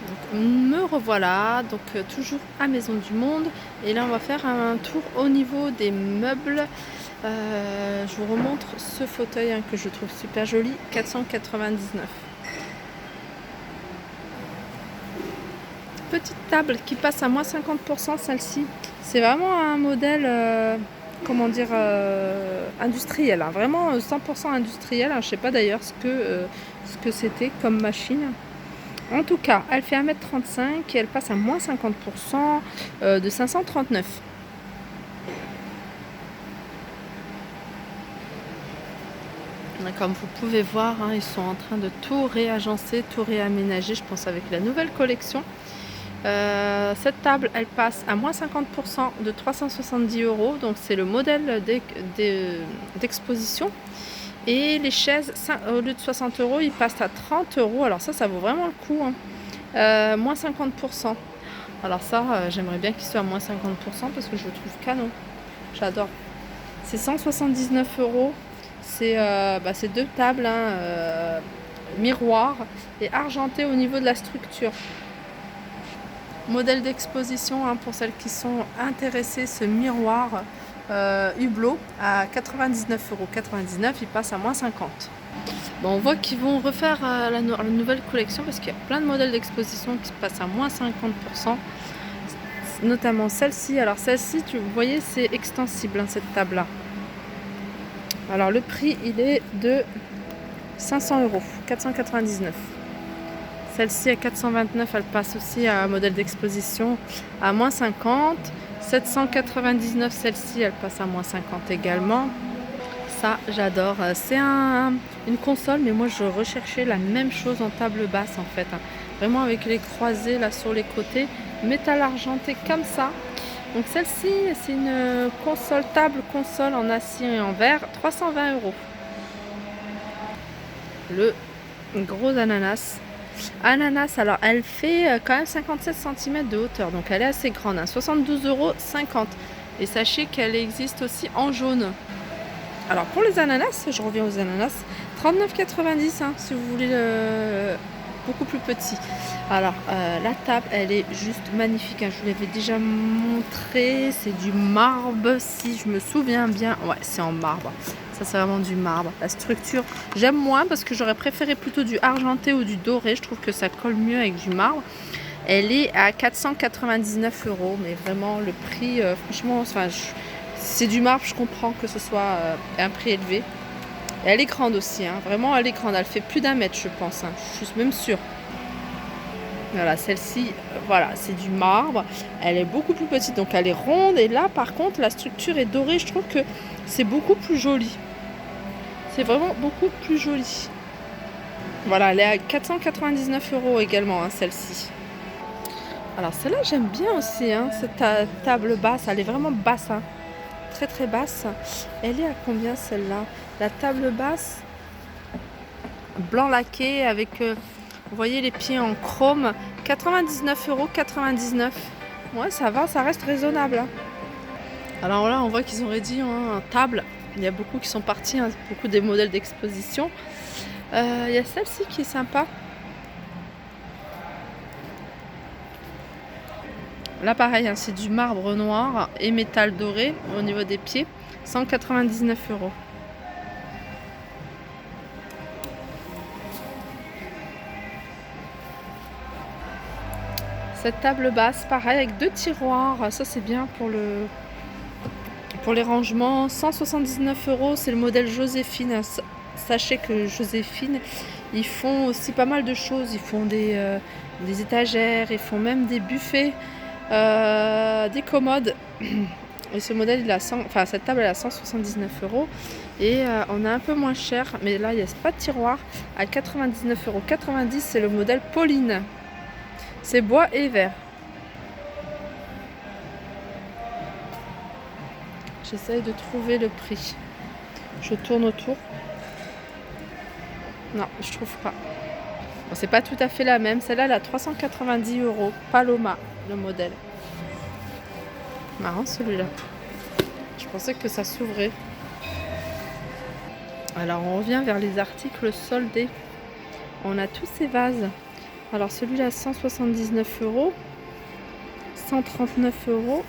Donc, me revoilà, donc toujours à Maison du Monde. Et là, on va faire un tour au niveau des meubles. Je vous remontre ce fauteuil que je trouve super joli, 499. Petite table qui passe à moins 50%, celle-ci. C'est vraiment un modèle, comment dire, industriel, hein, vraiment 100% industriel. Je ne sais pas d'ailleurs ce que c'était comme machine. En tout cas, elle fait 1,35 m et elle passe à moins 50% de 539. Comme vous pouvez voir, hein, ils sont en train de tout réagencer, tout réaménager, je pense avec la nouvelle collection. Cette table, elle passe à moins 50% de 370 €, donc c'est le modèle d'exposition. Et les chaises, au lieu de 60 €, ils passent à 30 €. Alors ça vaut vraiment le coup, hein. Moins 50%. Alors ça, j'aimerais bien qu'il soit à moins 50% parce que je le trouve canon. J'adore. C'est 179 €. C'est deux tables, hein, miroir et argenté au niveau de la structure. Modèle d'exposition, hein, pour celles qui sont intéressées, ce miroir Hublot à 99,99 €. Il passe à moins 50. Bon, on voit qu'ils vont refaire la nouvelle collection parce qu'il y a plein de modèles d'exposition qui passent à moins 50%. Notamment celle-ci. Alors celle-ci, vous voyez, c'est extensible, hein, cette table-là. Alors le prix, il est de 500 €, 499. Celle-ci à 429, elle passe aussi à un modèle d'exposition à moins 50. 799, celle-ci, elle passe à moins 50 également. Ça, j'adore. C'est une console, mais moi, je recherchais la même chose en table basse, en fait, hein. Vraiment avec les croisés là sur les côtés, métal argenté comme ça. Donc celle-ci, c'est une table console en acier et en verre, 320 €. Le gros ananas. Alors elle fait quand même 57 cm de hauteur, donc elle est assez grande, hein, 72,50 €. Et sachez qu'elle existe aussi en jaune. Alors pour les ananas, je reviens aux ananas, 39,90 €, hein, si vous voulez beaucoup plus petit. Alors la table, elle est juste magnifique, hein. Je vous l'avais déjà montré. C'est du marbre, si je me souviens bien. Ouais, c'est en marbre. Ça, c'est vraiment du marbre. La structure, j'aime moins parce que j'aurais préféré plutôt du argenté ou du doré. Je trouve que ça colle mieux avec du marbre. Elle est à 499 €, mais vraiment le prix, franchement, enfin, c'est du marbre, je comprends que ce soit un prix élevé. Et elle est grande aussi, hein. Vraiment, elle est grande. Elle fait plus d'1 m, je pense, hein. Je suis même sûre. Voilà, celle-ci, voilà, c'est du marbre. Elle est beaucoup plus petite, donc elle est ronde. Et là, par contre, la structure est dorée. Je trouve que c'est beaucoup plus joli. C'est vraiment beaucoup plus joli. Voilà, elle est à 499 € également, hein, celle-ci. Alors celle-là, j'aime bien aussi, hein, cette table basse. Elle est vraiment basse, hein, très très basse. Elle est à combien celle-là? La table basse, blanc laqué avec, vous voyez, les pieds en chrome, 99,99 €. Ouais, ça va, ça reste raisonnable, hein. Alors là, on voit qu'ils ont réduit en table. Il y a beaucoup qui sont partis, hein, beaucoup des modèles d'exposition. Il y a celle-ci qui est sympa. Là, pareil, hein, c'est du marbre noir et métal doré au niveau des pieds, 199 €. Cette table basse, pareil, avec 2 tiroirs. Ça, c'est bien pour les rangements. 179 €, c'est le modèle Joséphine. Sachez que Joséphine, ils font aussi pas mal de choses. Ils font des étagères, ils font même des buffets, des commodes. Et ce modèle, cette table, elle est à 179 €. Et on a un peu moins cher, mais là, il n'y a pas de tiroir, à 99,90 €. C'est le modèle Pauline. C'est bois et verre. J'essaye de trouver le prix. Je tourne autour. Non, je trouve pas. Bon, c'est pas tout à fait la même. Celle-là, elle a 390 €. Paloma, le modèle. Marrant celui-là. Je pensais que ça s'ouvrait. Alors on revient vers les articles soldés. On a tous ces vases. Alors celui-là 179 euros, 139 euros,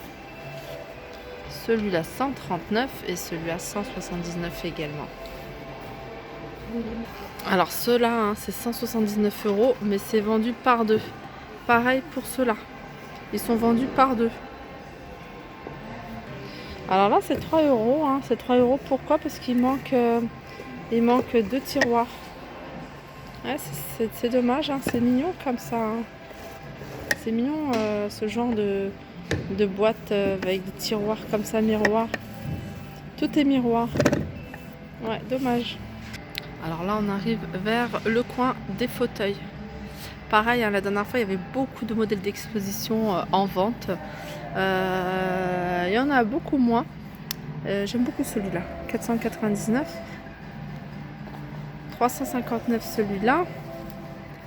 celui-là 139 et celui-là 179 également. Alors ceux-là hein, c'est 179 euros mais c'est vendu par deux. Pareil pour ceux-là, ils sont vendus par deux. Alors là c'est 3 euros, hein. C'est 3 euros pourquoi? Parce qu'il manque, deux tiroirs. Ouais, c'est dommage, hein. C'est mignon comme ça. Hein. C'est mignon ce genre de boîte avec des tiroirs comme ça, miroir. Tout est miroir. Ouais, dommage. Alors là, on arrive vers le coin des fauteuils. Pareil, hein, la dernière fois, il y avait beaucoup de modèles d'exposition en vente. Il y en a beaucoup moins. J'aime beaucoup celui-là. 499. 359 celui-là.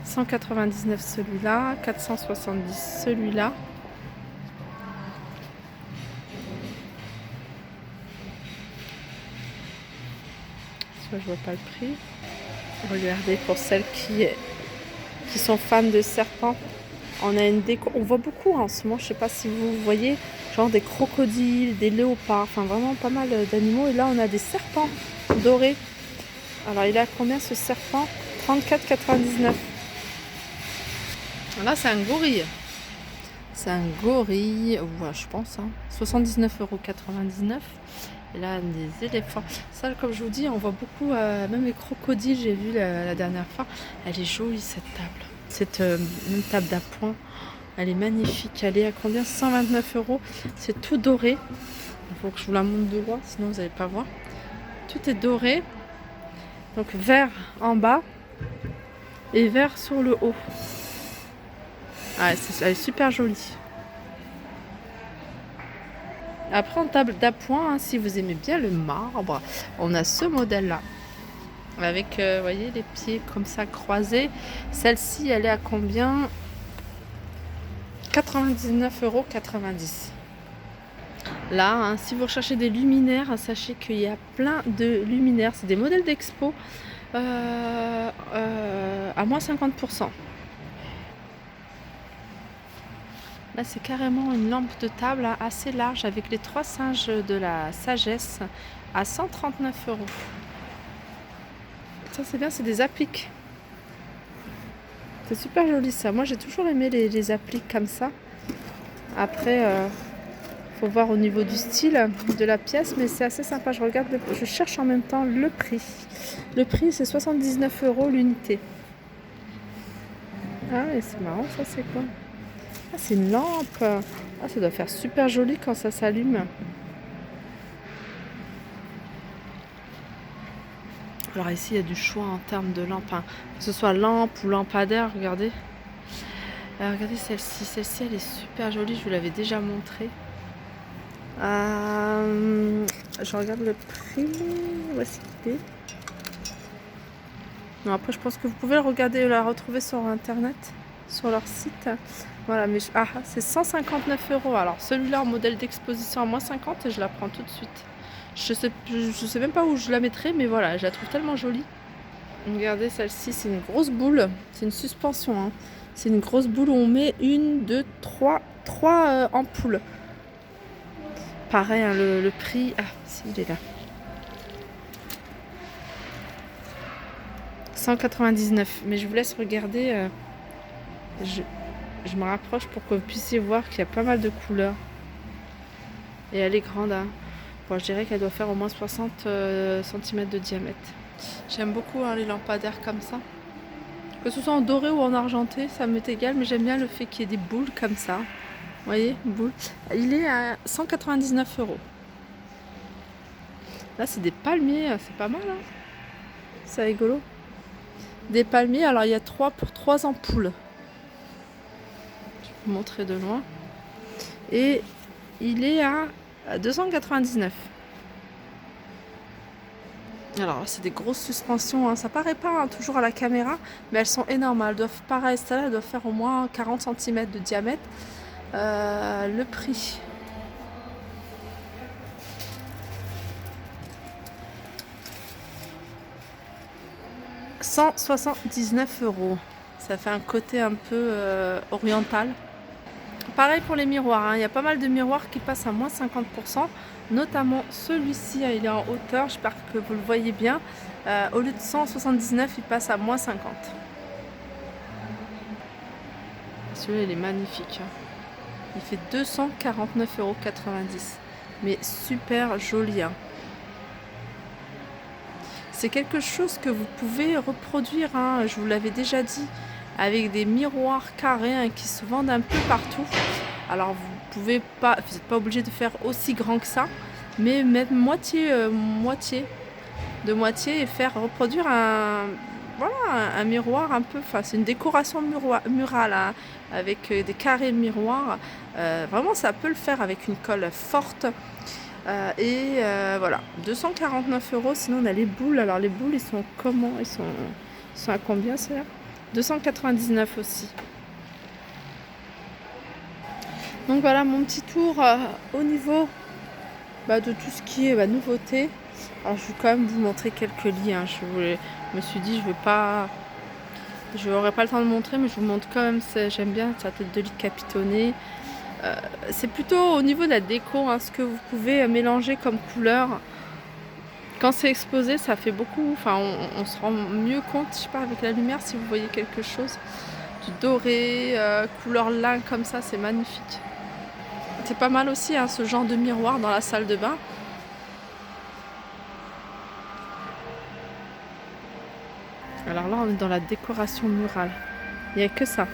199 celui-là. 470 celui-là. Je vois pas le prix. Regardez pour celles qui sont fans de serpents. On a une déco. On voit beaucoup en ce moment. Je sais pas si vous voyez, genre des crocodiles, des léopards, enfin vraiment pas mal d'animaux. Et là, on a des serpents dorés. Alors, il est à combien ce serpent? 34,99. Là, c'est un gorille. C'est un gorille, ouais, je pense. Hein. 79,99 €. Et là, des éléphants. Ça, comme je vous dis, on voit beaucoup, même les crocodiles, j'ai vu la dernière fois. Elle est jolie, cette table. Cette même table d'appoint. Elle est magnifique. Elle est à combien? 129 €. C'est tout doré. Il faut que je vous la montre de loin, sinon vous n'allez pas voir. Tout est doré. Donc vert en bas et vert sur le haut. Ah, elle est super jolie. Après, en table d'appoint, hein, si vous aimez bien le marbre, on a ce modèle-là. Avec, vous voyez, les pieds comme ça croisés. Celle-ci, elle est à combien? 99,90 €. Là, hein, si vous recherchez des luminaires, sachez qu'il y a plein de luminaires. C'est des modèles d'expo à moins 50%. Là, c'est carrément une lampe de table hein, assez large avec les 3 singes de la sagesse à 139 €. Ça, c'est bien, c'est des appliques. C'est super joli ça. Moi, j'ai toujours aimé les appliques comme ça. Après, faut voir au niveau du style de la pièce, mais c'est assez sympa. Je cherche en même temps le prix. Le prix, c'est 79 € l'unité. Ah, mais c'est marrant, ça, c'est quoi? Ah, c'est une lampe. Ah, ça doit faire super joli quand ça s'allume. Alors ici, il y a du choix en termes de lampe. Hein. Que ce soit lampe ou lampadaire, regardez. Regardez celle-ci. Celle-ci, elle est super jolie. Je vous l'avais déjà montrée. Je regarde le prix. Où est-ce qu'il est? Non, après, je pense que vous pouvez le regarder, la retrouver sur Internet, sur leur site. Voilà, mais c'est 159 €. Alors celui-là en modèle d'exposition à moins 50 et je la prends tout de suite. Je sais même pas où je la mettrai, mais voilà, je la trouve tellement jolie. Regardez celle-ci, c'est une grosse boule. C'est une suspension. Hein. C'est une grosse boule où on met 1, 2, 3 ampoules. Pareil, hein, le prix. Ah, si, il est là. 199. Mais je vous laisse regarder. Je me rapproche pour que vous puissiez voir qu'il y a pas mal de couleurs. Et elle est grande. Hein. Bon, je dirais qu'elle doit faire au moins 60 cm de diamètre. J'aime beaucoup hein, les lampadaires comme ça. Que ce soit en doré ou en argenté, ça m'est égal. Mais j'aime bien le fait qu'il y ait des boules comme ça. Vous voyez, boules. Il est à 199 €. Là, c'est des palmiers. C'est pas mal. Hein. C'est rigolo. Des palmiers. Alors, il y a 3 pour 3 ampoules. Montrer de loin et il est à 299. Alors c'est des grosses suspensions hein. Ça paraît pas hein, toujours à la caméra mais elles sont énormes, elles doivent pareil, elles doivent faire au moins 40 cm de diamètre. Le prix 179 €. Ça fait un côté un peu oriental. Pareil pour les miroirs, hein. Il y a pas mal de miroirs qui passent à moins 50%, notamment celui-ci, hein, il est en hauteur, j'espère que vous le voyez bien. Au lieu de 179, il passe à moins 50. Celui-là, il est magnifique, hein. Il fait 249,90 €, mais super joli, hein. C'est quelque chose que vous pouvez reproduire, hein, je vous l'avais déjà dit, avec des miroirs carrés, hein, qui se vendent un peu partout. Alors vous n'êtes pas obligé de faire aussi grand que ça, mais mettre moitié de moitié et faire reproduire un miroir un peu. Enfin, c'est une décoration murale, hein, avec des carrés miroirs. Vraiment, ça peut le faire avec une colle forte. Voilà, 249 €. Sinon, on a les boules. Alors, les boules, ils sont comment? Ils sont à combien, ça? 299 aussi. Donc voilà mon petit tour au niveau de tout ce qui est nouveauté. Alors je vais quand même vous montrer quelques lits, hein. Je me suis dit je n'aurai pas le temps de montrer, mais je vous montre quand même. J'aime bien sa tête de lit capitonnée. C'est plutôt au niveau de la déco, hein, ce que vous pouvez mélanger comme couleur. Quand c'est exposé, ça fait beaucoup. Enfin, on se rend mieux compte, je sais pas, avec la lumière, si vous voyez quelque chose. Du doré, couleur lin comme ça, c'est magnifique. C'est pas mal aussi, hein, ce genre de miroir dans la salle de bain. Alors là, on est dans la décoration murale. Il n'y a que ça,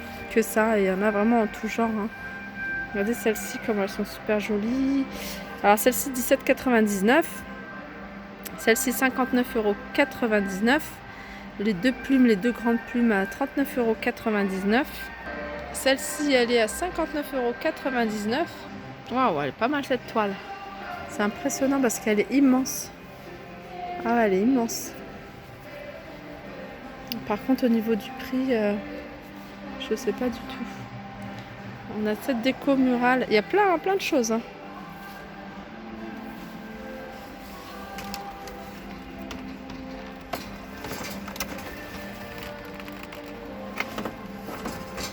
et il y en a vraiment en tout genre, hein. Regardez celles-ci, comme elles sont super jolies. Alors celle-ci, 17,99 €. Celle-ci, 59,99 €. Les deux grandes plumes à 39,99 €. Celle-ci, elle est à 59,99 €. Waouh, elle est pas mal cette toile. C'est impressionnant parce qu'elle est immense. Ah, elle est immense. Par contre, au niveau du prix, je sais pas du tout. On a cette déco murale. Il y a plein de choses, hein.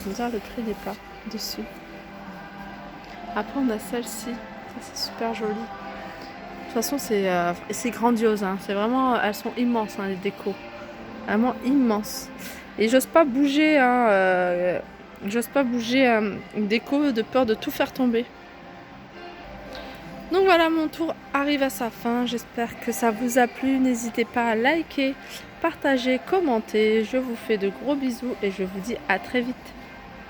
On dirait le prix n'est pas dessus. Après, on a celle-ci. Ça, c'est super joli. De toute façon, c'est grandiose, hein. C'est vraiment, elles sont immenses, hein, les décos. Vraiment immenses. Et j'ose pas bouger, hein, une déco de peur de tout faire tomber. Donc voilà, mon tour arrive à sa fin. J'espère que ça vous a plu. N'hésitez pas à liker, partager, commenter. Je vous fais de gros bisous et je vous dis à très vite.